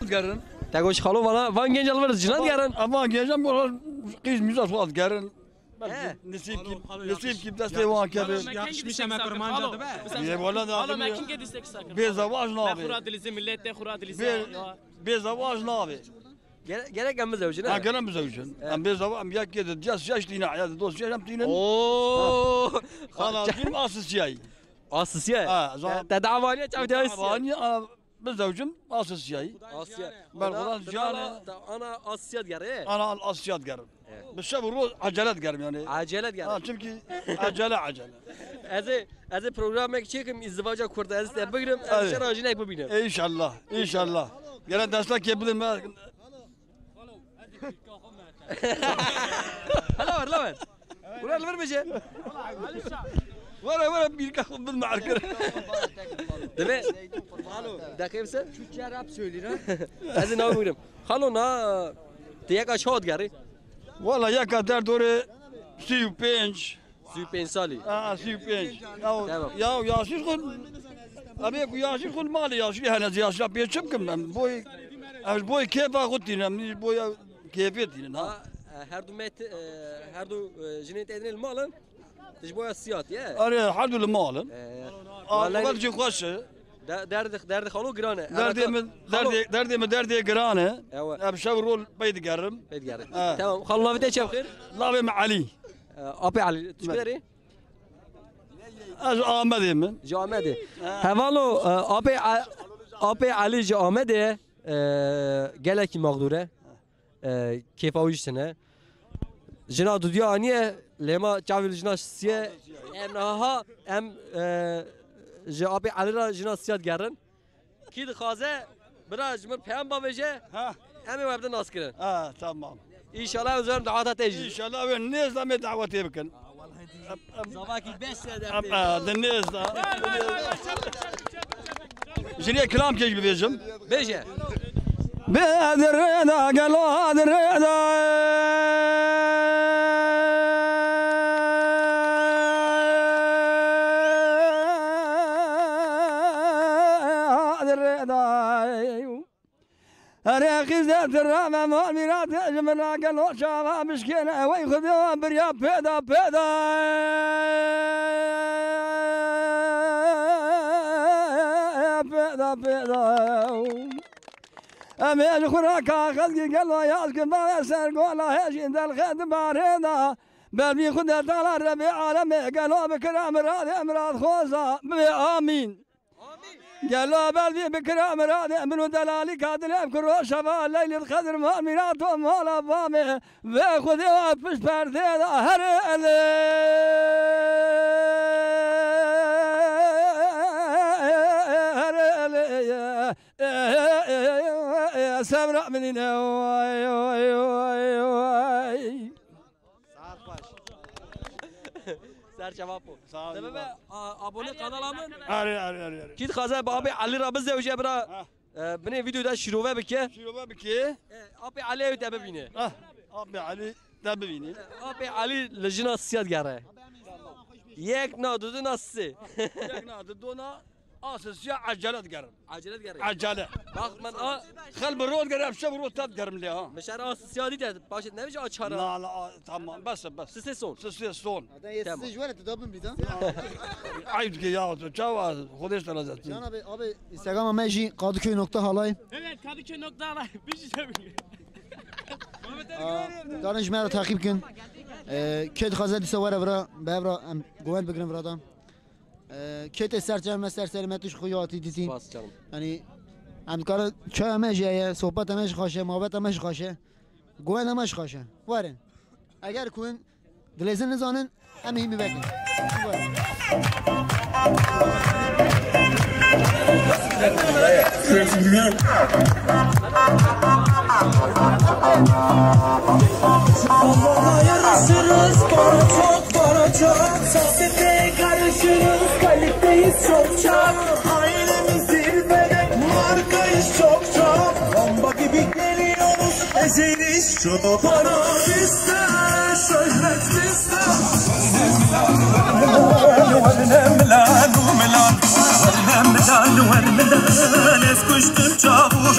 Gerin. تقولش خالو ولا وان جنج الورد جنان گرن Ama geleceğim bu kız müzas var gerin. Nasip ki desteği var ki. Yakışmış ama kurmancı da be. Ye valla da. Hala mekin gedisek sakın. Bezavaj ne abi? Khura dilizi millet de khura dilizi. Bezavaj ne abi? gerek em زوجنا Ha gelen bezavcın. Am bezavaj am yak yedi. Jas yaş dina ya dost yaşam dina. اوه Hala kim asıl şey? اساسيه zaman- تدعوانيه تعود Ani bezavcım asıl şey. اسيا Ben Kur'an canı. انا اسياد gari Ana asiyat gerim. Beşe vuru acelet gerim yani. عجلت gari Ha çünkü acele. از پروگرام چیکم ازدواج کرد از بگیرم Evet. چرا جنک ببینم İnşallah. Gelen destek yapılır mı? هلا لا وين ولا البرمجه Vara bir kahve bilme arkadaş. دبي دقيقه بس Türkçe rap söylüyor. از نو بگیرم خالو نا تیک اشهاد gari Valla ya kadar doğru siyu penç. 35 سالي Siyu penç. Tamam. Ya yaşır kul. Abi bu yaşır kul mali yaşır hani yaşır pençim kim ben. Boy kefa guttin boy keyfetin ha. هر دو مت هر دو جنيت ادري المالن تجبوها السياط يا Arı hadul malın. Vallahi çok hoş. درد خالو جرانه Derdime grane. ايوه Abi şavrol baydı gerim. بيت جاري آه. تمام خلونا فيديو شاف خير Lavim Ali. ابي علي تشكري Az Ahmet'im mi? جامده هوالو ابي علي جامده گلکی مقدوره کیفاویش سنه جنا دودیا انیه لما چاویل جنا سیه ام نها ام جابی علی را جنا سیاد گرن کی دخوازه برا جمر پیام باوجه Ha. امی وابد ناس کرن Ha tamam. انشالله وزارم دعوات تجي İnşallah ben ne zaman davet yapın. زواکی بس Deniz da. Şimdi kelam keş bileceğim. بيجي Bedir da gel adir da. أنا خزت الرامة مؤمنات جمرنا قالوا شابا مسكينة ويخذوا بريا بيدا أمي الخراك خلقي قالوا ياسك ما يسر قولا هيش عند الخد بارينا بل بيخذ على الربيع عالمي قالوا بكرام راضي أمراض خوزة آمين قالوا بلبي بكرة مراد من دلالي كادل يذكروا شباب ليل القدر مؤمنات ومال بامي باخذ وافش بردي هر يا سمرة مننا سر جوابو سبب abone kanalımın Arı. Kit khaza abi Ali Rabız devje bra beni videoda şirove bike Şiroba biki. abi Ali de bebine Abi Ali da bebini. abi Ali lejina siyad gare yek na dudu nasıl Yaknadı dona asıl ya acelet garım. acele gare Acele. bak ben خل برود قرب شو برود تاب قرم لي ها meşar asıl siyadi de başet ne biçim açara لا تمام بس sese son سسي صون Siz jwale tadabın bir daha. عيب كي يا جواز خدش تلازت Can abi Instagram'a meji kadıköy.halay. Evet Kadıköy noktalar. Bir şey söyleyeyim. Danış mera takip gün. Ket xazet ise var evra. Bevra güven bigrim vradan. Ket serçem serserimetuş xuyati dizin. bas canım Yani هم کار چه میشه صحبت همش خواشه محبت همش خواشه گوین همش خواشه وارن اگر کوین دلیزن نزانن همه همی بکن Allah'a yarışırız bana çok Sohbete karışırız kaliteyiz çokça Ailemiz zirvede markayız çokça Bomba gibi geliyoruz ezeriz çok Para bizde şöhret bizde Milan Es kuştum çavuş